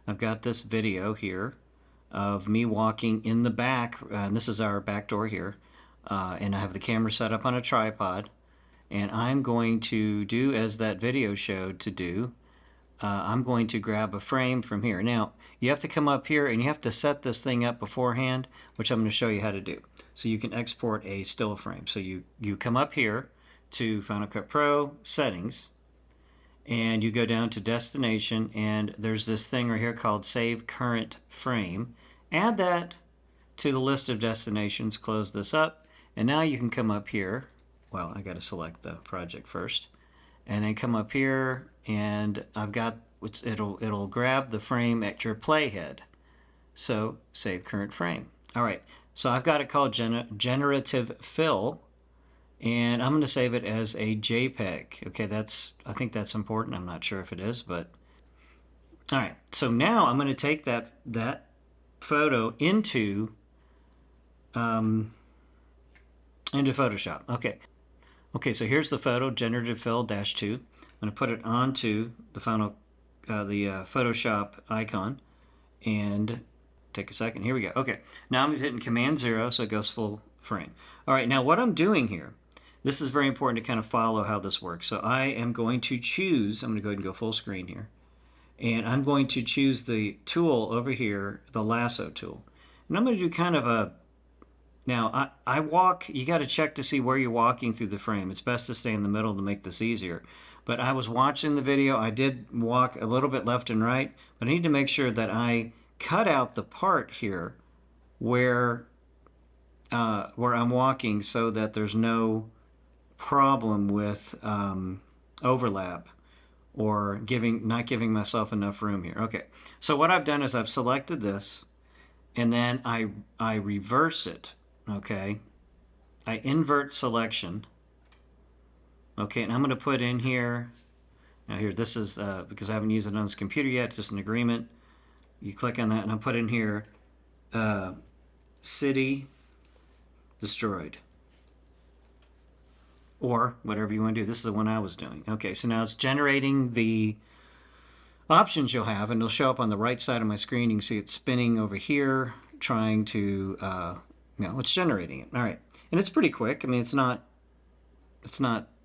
I've got this video here of me walking in the back, and this is our back door here, and I have the camera set up on a tripod, and I'm going to do as that video showed to do. I'm going to grab a frame from here. Now, you have to come up here and you have to set this thing up beforehand, which I'm going to show you how to do. So you can export a still frame. So you come up here to Final Cut Pro, Settings, and you go down to Destination, and there's this thing right here called Save Current Frame. Add that to the list of destinations, close this up, and now you can come up here. Well, I got to select the project first, and then come up here, and I've got, it'll grab the frame at your playhead. So save current frame. All right, so I've got it called Generative Fill, and I'm going to save it as a JPEG. Okay, I think that's important. I'm not sure if it is, but all right. So now I'm going to take that photo into Photoshop. Okay, so here's the photo, Generative Fill -2. I'm going to put it onto the Photoshop icon, and take a second. Here we go. Okay, now I'm hitting Command 0, so it goes full frame. All right, now what I'm doing here, this is very important to kind of follow how this works. So I am going to choose, I'm going to go ahead and go full screen here, and I'm going to choose the tool over here, the lasso tool. And I'm going to do kind of a, now I walk, you got to check to see where you're walking through the frame. It's best to stay in the middle to make this easier. But I was watching the video, I did walk a little bit left and right, but I need to make sure that I cut out the part here where I'm walking so that there's no problem with overlap or not giving myself enough room here. Okay, so what I've done is I've selected this, and then I reverse it. Okay, I invert selection. Okay, and I'm going to put in here, now here, this is because I haven't used it on this computer yet, it's just an agreement. You click on that, and I'll put in here city destroyed, or whatever you want to do. This is the one I was doing. Okay, so now it's generating the options you'll have, and it'll show up on the right side of my screen. You can see it spinning over here, trying to, it's generating it. All right, and it's pretty quick. I mean, it's not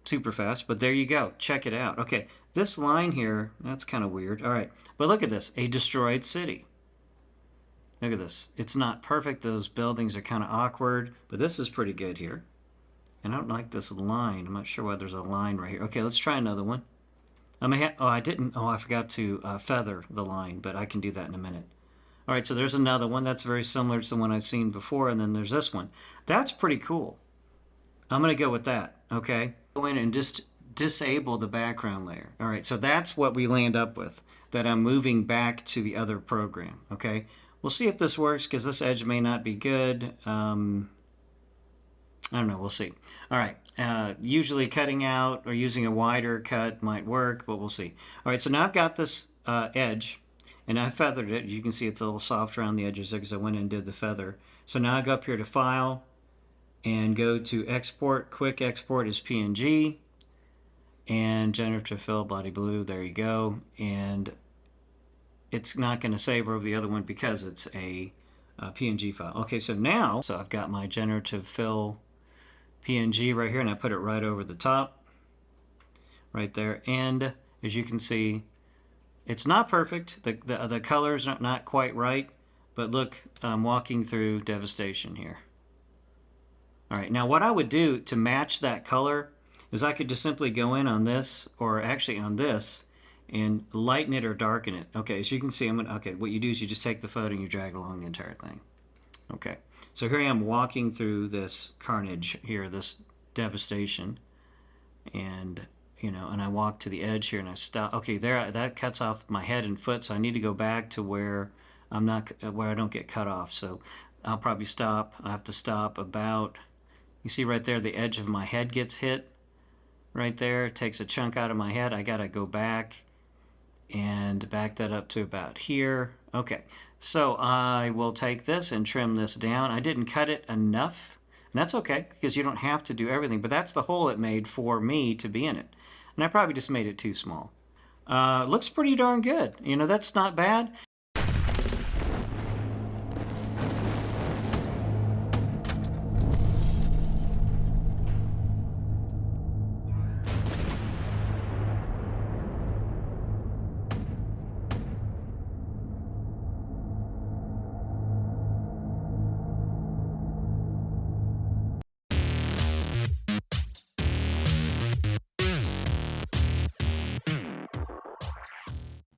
super fast, but there you go. Check it out. Okay, this line here, that's kind of weird. All right, but look at this, a destroyed city. Look at this. It's not perfect. Those buildings are kind of awkward, but this is pretty good here. And I don't like this line. I'm not sure why there's a line right here. Okay, let's try another one. I forgot to feather the line, but I can do that in a minute. All right, so there's another one that's very similar to the one I've seen before, and then there's this one. That's pretty cool. I'm going to go with that, okay? Go in and just disable the background layer. All right, so that's what we land up with, that I'm moving back to the other program, okay? We'll see if this works, because this edge may not be good. I don't know, we'll see. All right, usually cutting out or using a wider cut might work, but we'll see. All right, so now I've got this edge, and I feathered it. You can see it's a little soft around the edges there because I went in and did the feather. So now I go up here to File, and go to Export. Quick Export is PNG, and Generative Fill, bloody blue, there you go. And it's not going to save over the other one because it's a PNG file. Okay, so now, I've got my Generative Fill PNG right here, and I put it right over the top, right there. And as you can see, it's not perfect. The color's not quite right, but look, I'm walking through devastation here. All right, now what I would do to match that color is I could just simply go in on this, or actually on this, and lighten it or darken it. Okay, as you can see, what you do is you just take the photo and you drag along the entire thing. Okay, so here I am walking through this carnage here, this devastation, and and I walk to the edge here and I stop. Okay, there, that cuts off my head and foot, so I need to go back to where I don't get cut off. So I'll probably stop. I have to stop about, you see right there, the edge of my head gets hit right there. It takes a chunk out of my head. I got to go back and back that up to about here. Okay, so I will take this and trim this down. I didn't cut it enough, and that's okay because you don't have to do everything, but that's the hole it made for me to be in it. And I probably just made it too small. Looks pretty darn good. That's not bad.